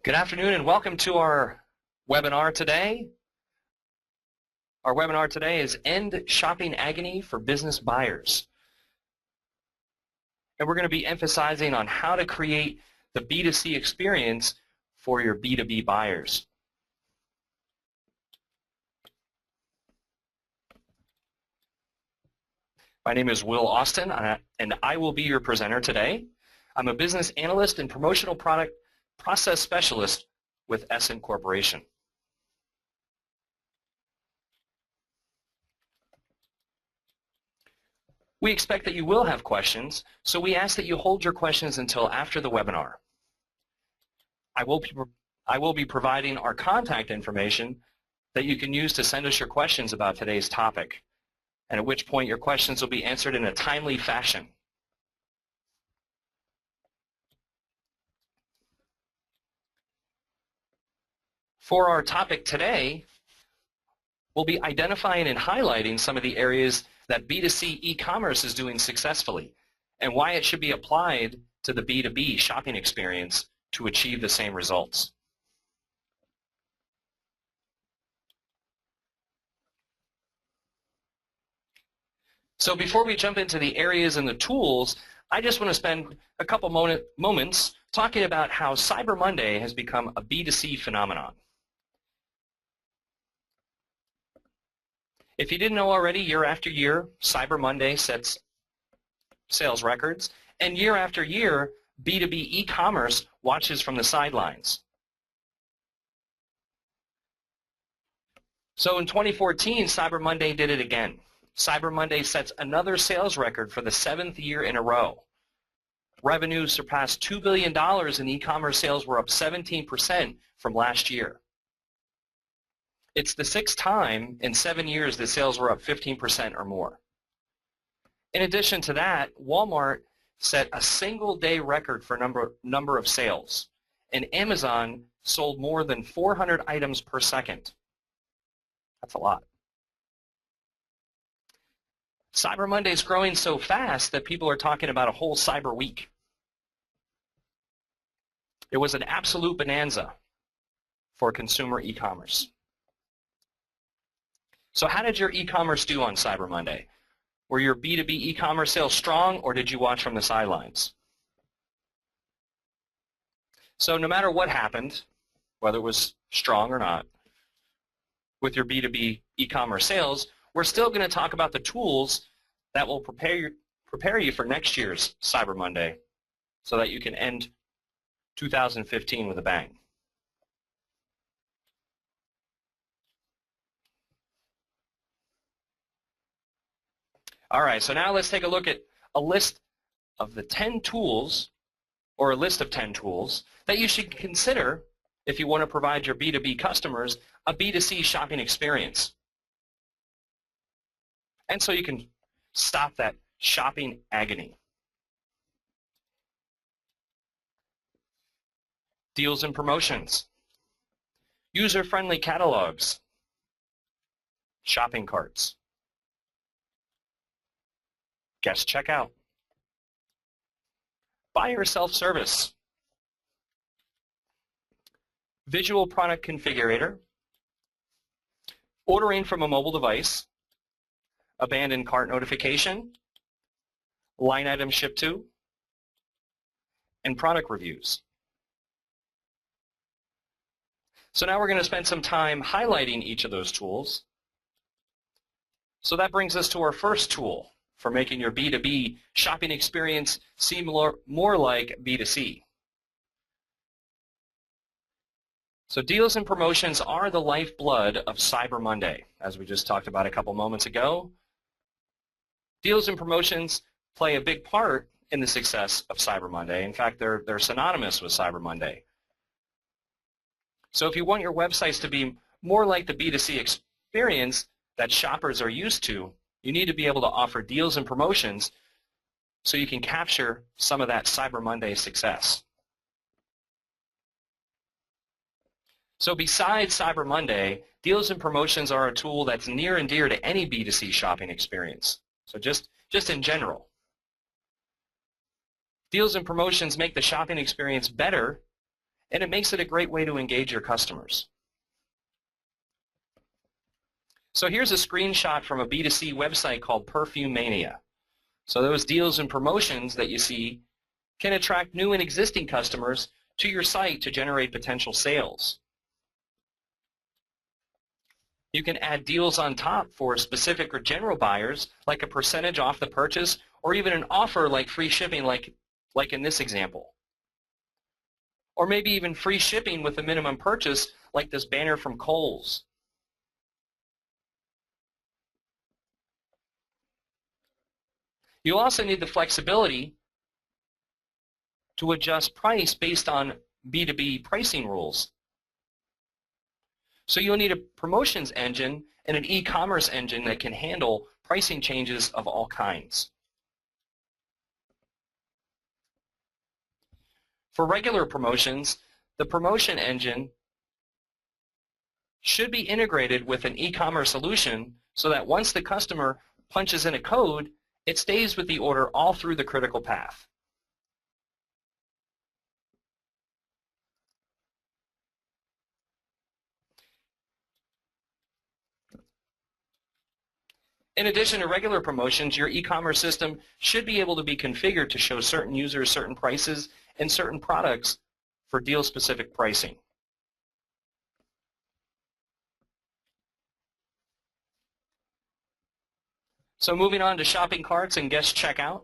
Good afternoon and welcome to our webinar today. Our webinar today is End Shopping Agony for Business Buyers. And we're going to be emphasizing on how to create the B2C experience for your B2B buyers. My name is Will Austin and I will be your presenter today. I'm a business analyst and promotional product process specialist with Essen Corporation. We expect that you will have questions, so we ask that you hold your questions until after the webinar. I will be providing our contact information that you can use to send us your questions about today's topic, and at which point your questions will be answered in a timely fashion. For our topic today, we'll be identifying and highlighting some of the areas that B2C e-commerce is doing successfully and why it should be applied to the B2B shopping experience to achieve the same results. So before we jump into the areas and the tools, I just want to spend a couple moments talking about how Cyber Monday has become a B2C phenomenon. If you didn't know already, year after year, Cyber Monday sets sales records, and year after year, B2B e-commerce watches from the sidelines. So in 2014, Cyber Monday did it again. Cyber Monday sets another sales record for the 7th year in a row. Revenue surpassed $2 billion and e-commerce sales were up 17% from last year. It's the 6th time in 7 years that sales were up 15% or more. In addition to that, Walmart set a single-day record for number of sales, and Amazon sold more than 400 items per second. That's a lot. Cyber Monday is growing so fast that people are talking about a whole Cyber Week. It was an absolute bonanza for consumer e-commerce. So how did your e-commerce do on Cyber Monday? Were your B2B e-commerce sales strong, or did you watch from the sidelines? So no matter what happened, whether it was strong or not, with your B2B e-commerce sales, we're still going to talk about the tools that will prepare you for next year's Cyber Monday so that you can end 2015 with a bang. All right, so now let's take a look at a list of the 10 tools, or a list of 10 tools, that you should consider if you want to provide your B2B customers a B2C shopping experience. And so you can stop that shopping agony. Deals and promotions, user-friendly catalogs, shopping carts, guest checkout, buyer self-service, visual product configurator, ordering from a mobile device, abandoned cart notification, line item shipped to, and product reviews. So now we're going to spend some time highlighting each of those tools. So that brings us to our first tool for making your B2B shopping experience seem more like B2C. So deals and promotions are the lifeblood of Cyber Monday, as we just talked about a couple moments ago. Deals and promotions play a big part in the success of Cyber Monday. In fact, they're synonymous with Cyber Monday. So if you want your websites to be more like the B2C experience that shoppers are used to, you need to be able to offer deals and promotions so you can capture some of that Cyber Monday success. So besides Cyber Monday, deals and promotions are a tool that's near and dear to any B2C shopping experience. So just in general. Deals and promotions make the shopping experience better and it makes it a great way to engage your customers. So here's a screenshot from a B2C website called Perfume Mania. So those deals and promotions that you see can attract new and existing customers to your site to generate potential sales. You can add deals on top for specific or general buyers, like a percentage off the purchase, or even an offer like free shipping, like in this example. Or maybe even free shipping with a minimum purchase, like this banner from Kohl's. You also need the flexibility to adjust price based on B2B pricing rules. So you'll need a promotions engine and an e-commerce engine that can handle pricing changes of all kinds. For regular promotions, the promotion engine should be integrated with an e-commerce solution so that once the customer punches in a code, it stays with the order all through the critical path. In addition to regular promotions, your e-commerce system should be able to be configured to show certain users certain prices and certain products for deal-specific pricing. So moving on to shopping carts and guest checkout,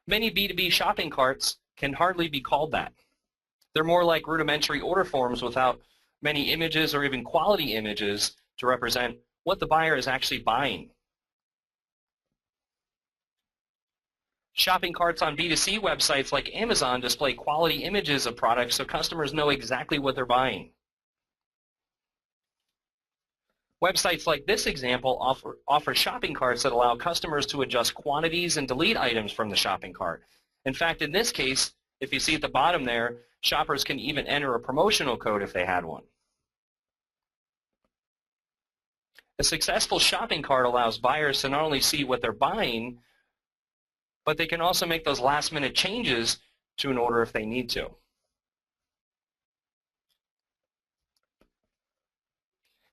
many B2B shopping carts can hardly be called that. They're more like rudimentary order forms without many images or even quality images to represent what the buyer is actually buying. Shopping carts on B2C websites like Amazon display quality images of products so customers know exactly what they're buying. Websites like this example offer shopping carts that allow customers to adjust quantities and delete items from the shopping cart. In fact, in this case, if you see at the bottom there, shoppers can even enter a promotional code if they had one. A successful shopping cart allows buyers to not only see what they're buying, but they can also make those last-minute changes to an order if they need to.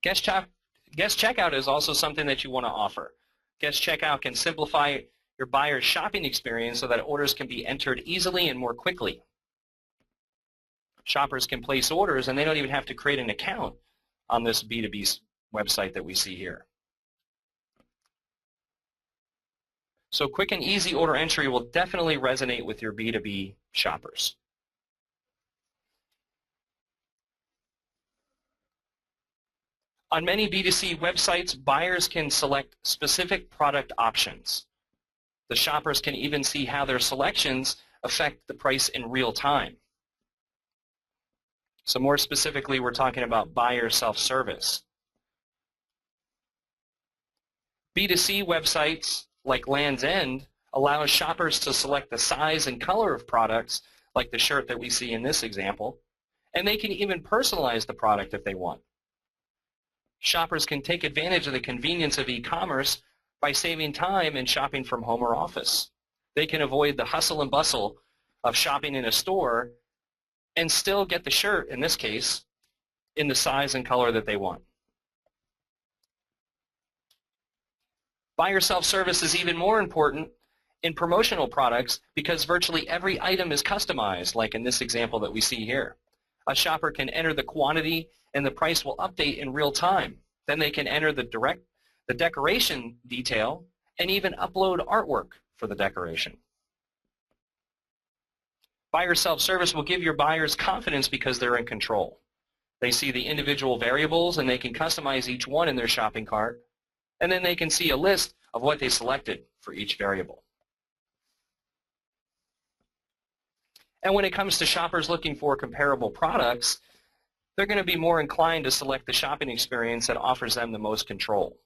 Guest checkout is also something that you want to offer. Guest checkout can simplify your buyer's shopping experience so that orders can be entered easily and more quickly. Shoppers can place orders and they don't even have to create an account on this B2B website that we see here. So quick and easy order entry will definitely resonate with your B2B shoppers. On many B2C websites, buyers can select specific product options. The shoppers can even see how their selections affect the price in real time. So more specifically, we're talking about buyer self-service. B2C websites like Land's End allow shoppers to select the size and color of products, like the shirt that we see in this example, and they can even personalize the product if they want. Shoppers can take advantage of the convenience of e-commerce by saving time and shopping from home or office. They can avoid the hustle and bustle of shopping in a store and still get the shirt, in this case, in the size and color that they want. Buyer self-service is even more important in promotional products because virtually every item is customized, like in this example that we see here. A shopper can enter the quantity and the price will update in real time. Then they can enter the decoration detail and even upload artwork for the decoration. Buyer self-service will give your buyers confidence because they're in control. They see the individual variables and they can customize each one in their shopping cart, and then they can see a list of what they selected for each variable. And when it comes to shoppers looking for comparable products, they're going to be more inclined to select the shopping experience that offers them the most control.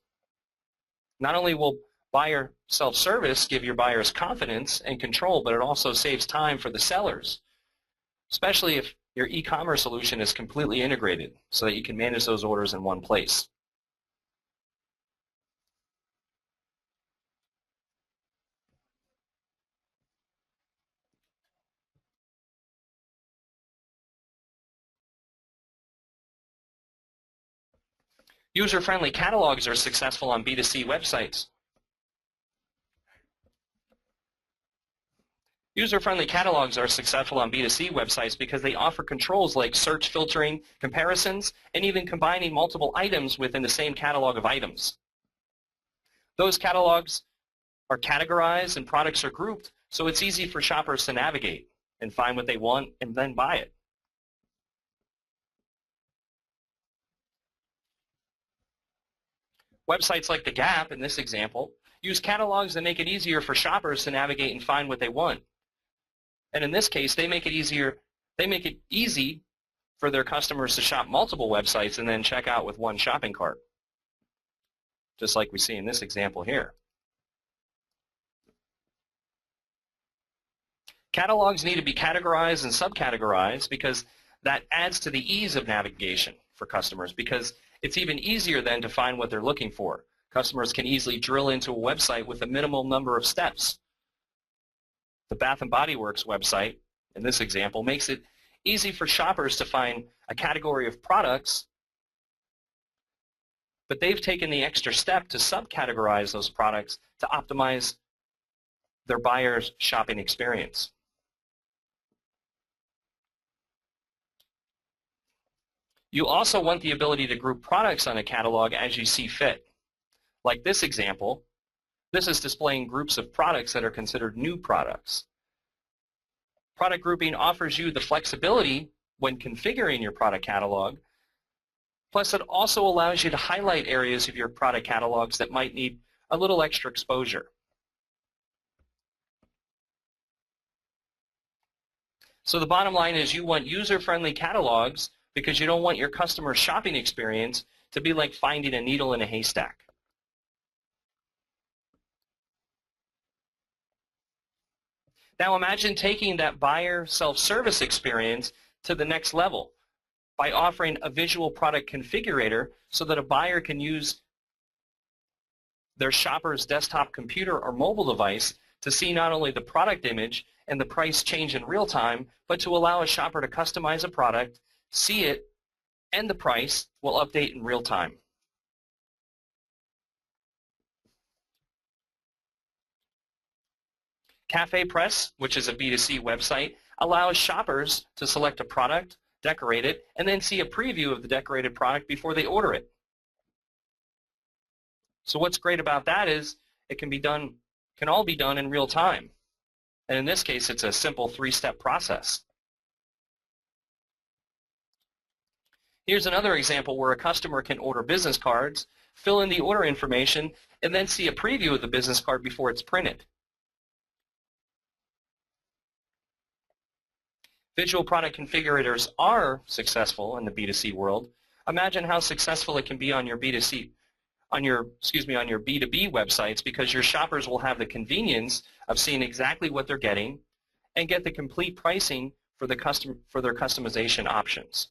Not only will buyer self-service give your buyers confidence and control, but it also saves time for the sellers, especially if your e-commerce solution is completely integrated so that you can manage those orders in one place. User-friendly catalogs are successful on B2C websites. User-friendly catalogs are successful on B2C websites because they offer controls like search filtering, comparisons, and even combining multiple items within the same catalog of items. Those catalogs are categorized and products are grouped, so it's easy for shoppers to navigate and find what they want and then buy it. Websites like The Gap, in this example, use catalogs that make it easier for shoppers to navigate and find what they want. And in this case, they make it easy for their customers to shop multiple websites and then check out with one shopping cart, just like we see in this example here. Catalogs need to be categorized and subcategorized because that adds to the ease of navigation for customers, because it's even easier then to find what they're looking for. Customers can easily drill into a website with a minimal number of steps. The Bath & Body Works website, in this example, makes it easy for shoppers to find a category of products, but they've taken the extra step to subcategorize those products to optimize their buyer's shopping experience. You also want the ability to group products on a catalog as you see fit. Like this example, this is displaying groups of products that are considered new products. Product grouping offers you the flexibility when configuring your product catalog, plus it also allows you to highlight areas of your product catalogs that might need a little extra exposure. So the bottom line is you want user-friendly catalogs because you don't want your customer shopping experience to be like finding a needle in a haystack. Now imagine taking that buyer self-service experience to the next level by offering a visual product configurator so that a buyer can use their shopper's desktop computer or mobile device to see not only the product image and the price change in real time, but to allow a shopper to customize a product, see it, and the price will update in real time. Cafe Press, which is a B2C website, allows shoppers to select a product, decorate it, and then see a preview of the decorated product before they order it. So what's great about that is it can all be done in real time. And in this case, it's a simple 3-step process. Here's another example where a customer can order business cards, fill in the order information, and then see a preview of the business card before it's printed. Visual product configurators are successful in the B2C world. Imagine how successful it can be on your B2B websites, because your shoppers will have the convenience of seeing exactly what they're getting and get the complete pricing for their customization options.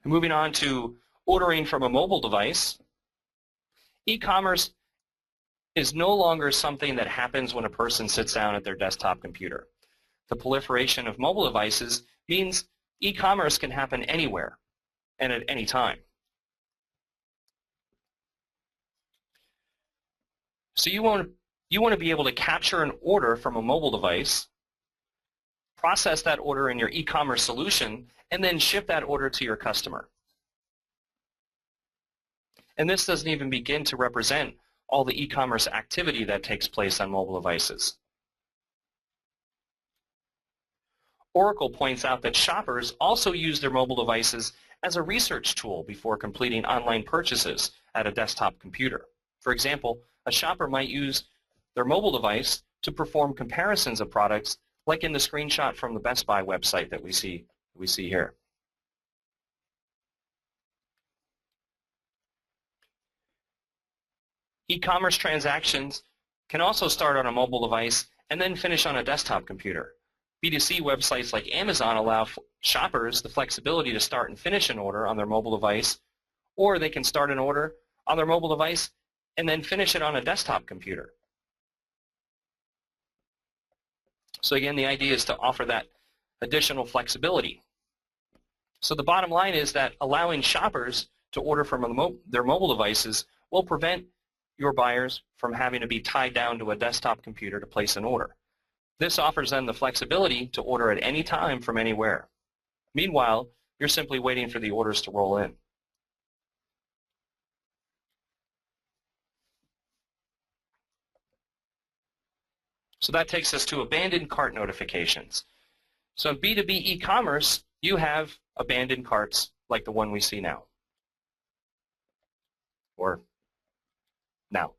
Moving on to ordering from a mobile device, e-commerce is no longer something that happens when a person sits down at their desktop computer. The proliferation of mobile devices means e-commerce can happen anywhere and at any time. So you want to be able to capture an order from a mobile device, process that order in your e-commerce solution, and then ship that order to your customer. And this doesn't even begin to represent all the e-commerce activity that takes place on mobile devices. Oracle points out that shoppers also use their mobile devices as a research tool before completing online purchases at a desktop computer. For example, a shopper might use their mobile device to perform comparisons of products, like in the screenshot from the Best Buy website that we see here. E-commerce transactions can also start on a mobile device and then finish on a desktop computer. B2C websites like Amazon allow shoppers the flexibility to start and finish an order on their mobile device, or they can start an order on their mobile device and then finish it on a desktop computer. So again, the idea is to offer that additional flexibility. So the bottom line is that allowing shoppers to order from their mobile devices will prevent your buyers from having to be tied down to a desktop computer to place an order. This offers them the flexibility to order at any time from anywhere. Meanwhile, you're simply waiting for the orders to roll in. So that takes us to abandoned cart notifications. So in B2B e-commerce, you have abandoned carts like the one we see now. Or now.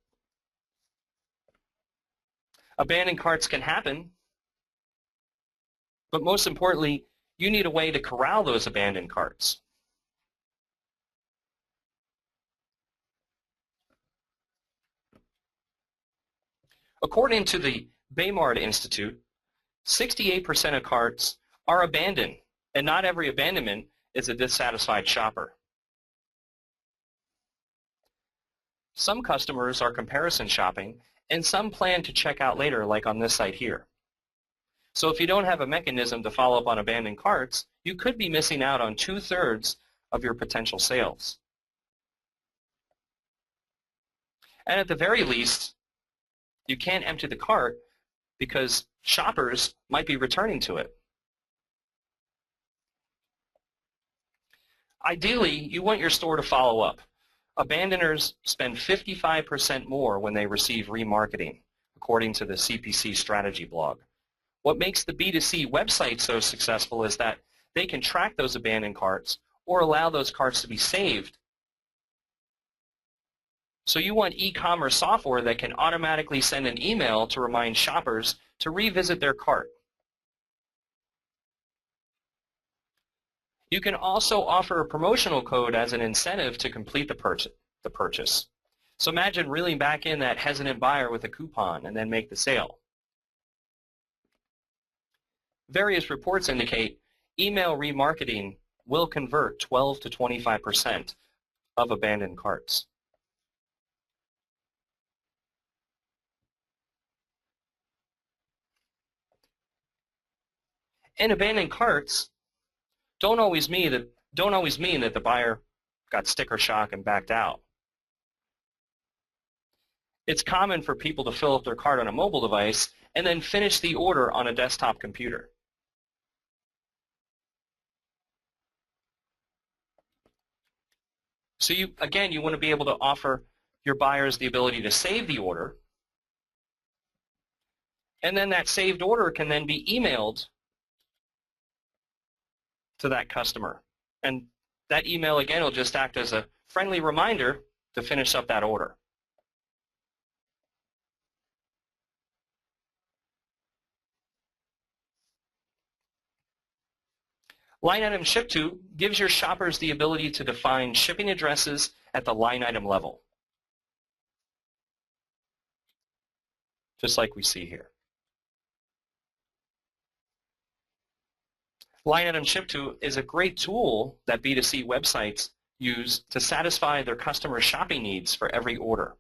Abandoned carts can happen, but most importantly, you need a way to corral those abandoned carts. According to the Baymard Institute, 68% of carts are abandoned, and not every abandonment is a dissatisfied shopper. Some customers are comparison shopping, and some plan to check out later, like on this site here. So if you don't have a mechanism to follow up on abandoned carts, you could be missing out on 2/3 of your potential sales. And at the very least, you can't empty the cart because shoppers might be returning to it. Ideally, you want your store to follow up. Abandoners spend 55% more when they receive remarketing, according to the CPC strategy blog. What makes the B2C website so successful is that they can track those abandoned carts or allow those carts to be saved. So you want e-commerce software that can automatically send an email to remind shoppers to revisit their cart. You can also offer a promotional code as an incentive to complete the purchase. So imagine reeling back in that hesitant buyer with a coupon and then make the sale. Various reports indicate email remarketing will convert 12 to 25% of abandoned carts. And abandoned carts don't always mean that the buyer got sticker shock and backed out. It's common for people to fill up their cart on a mobile device and then finish the order on a desktop computer. So you want to be able to offer your buyers the ability to save the order, and then that saved order can then be emailed to that customer. And that email, again, will just act as a friendly reminder to finish up that order. Line item ship to gives your shoppers the ability to define shipping addresses at the line item level, just like we see here. Line item ship to is a great tool that B2C websites use to satisfy their customers' shopping needs for every order.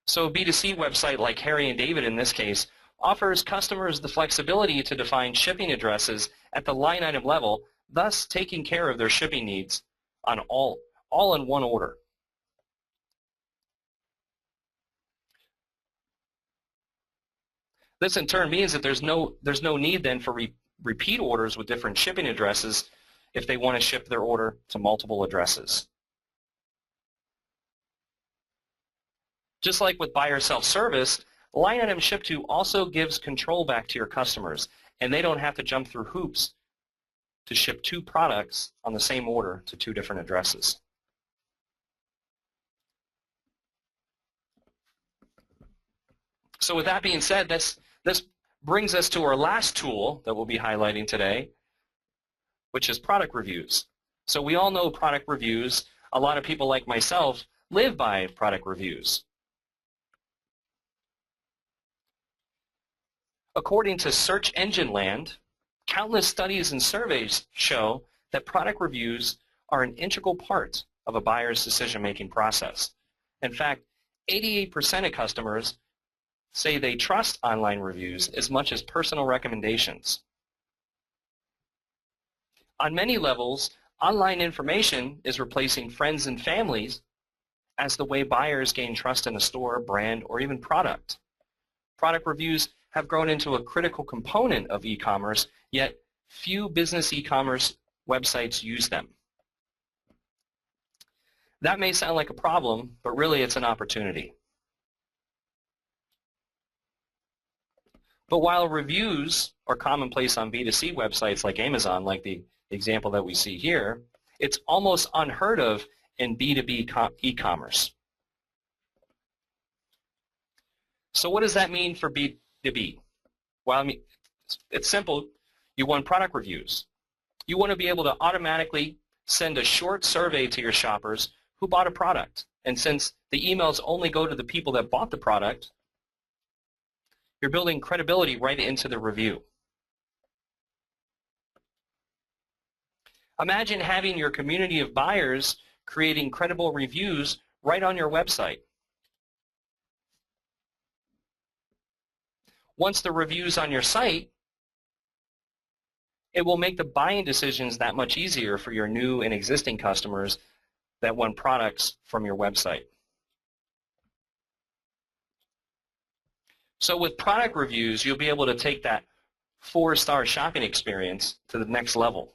So a B2C website like Harry and David in this case offers customers the flexibility to define shipping addresses at the line item level, thus taking care of their shipping needs on all in one order. This in turn means that there's no need then for repeat orders with different shipping addresses if they want to ship their order to multiple addresses. Just like with buyer self-service, line item ship to also gives control back to your customers, and they don't have to jump through hoops to ship 2 products on the same order to 2 different addresses. So with that being said, this brings us to our last tool that we'll be highlighting today, which is product reviews. So we all know product reviews. A lot of people like myself live by product reviews. According to Search Engine Land, countless studies and surveys show that product reviews are an integral part of a buyer's decision-making process. In fact, 88% of customers say they trust online reviews as much as personal recommendations. On many levels, online information is replacing friends and families as the way buyers gain trust in a store, brand, or even product. Product reviews have grown into a critical component of e-commerce, yet few business e-commerce websites use them. That may sound like a problem, but really it's an opportunity. But while reviews are commonplace on B2C websites like Amazon, like the example that we see here, it's almost unheard of in B2B e-commerce. So what does that mean for B2B? Well, I mean, it's simple. You want product reviews. You want to be able to automatically send a short survey to your shoppers who bought a product. And since the emails only go to the people that bought the product, you're building credibility right into the review. Imagine having your community of buyers creating credible reviews right on your website. Once the review's on your site, it will make the buying decisions that much easier for your new and existing customers that want products from your website. So with product reviews, you'll be able to take that 4-star shopping experience to the next level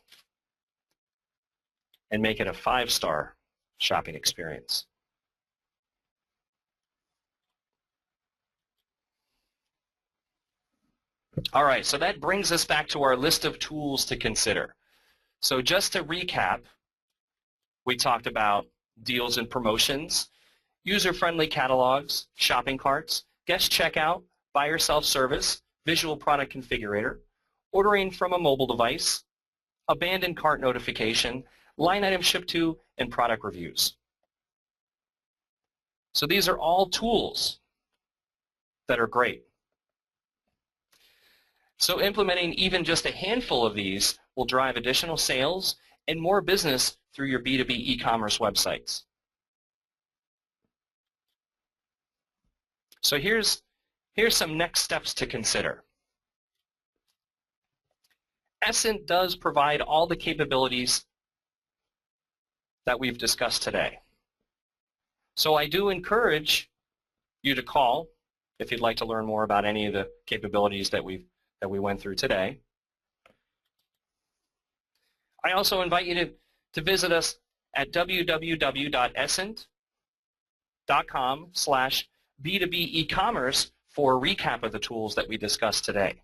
and make it a 5-star shopping experience. All right, so that brings us back to our list of tools to consider. So just to recap, we talked about deals and promotions, user-friendly catalogs, shopping carts, guest checkout, buyer self-service, visual product configurator, ordering from a mobile device, abandoned cart notification, line item shipped to, and product reviews. So these are all tools that are great. So implementing even just a handful of these will drive additional sales and more business through your B2B e-commerce websites. So here's some next steps to consider. Essent does provide all the capabilities that we've discussed today. So I do encourage you to call if you'd like to learn more about any of the capabilities that we went through today. I also invite you to visit us at www.essent.com/B2B ecommerce for a recap of the tools that we discussed today.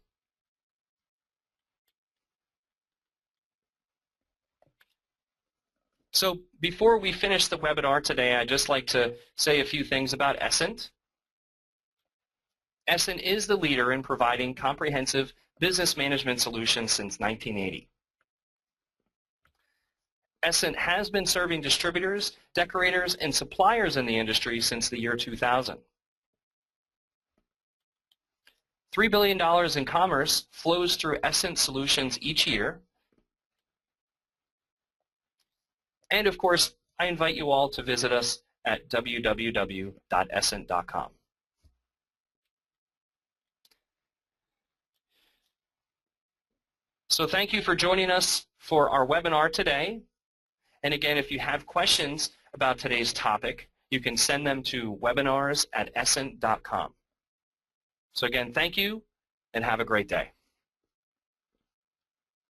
So before we finish the webinar today, I'd just like to say a few things about Essent. Essent is the leader in providing comprehensive business management solutions since 1980. Essent has been serving distributors, decorators, and suppliers in the industry since the year 2000. $3 billion in commerce flows through Essent solutions each year. And of course, I invite you all to visit us at www.essent.com. So thank you for joining us for our webinar today. And again, if you have questions about today's topic, you can send them to webinars@essent.com. So again, thank you and have a great day.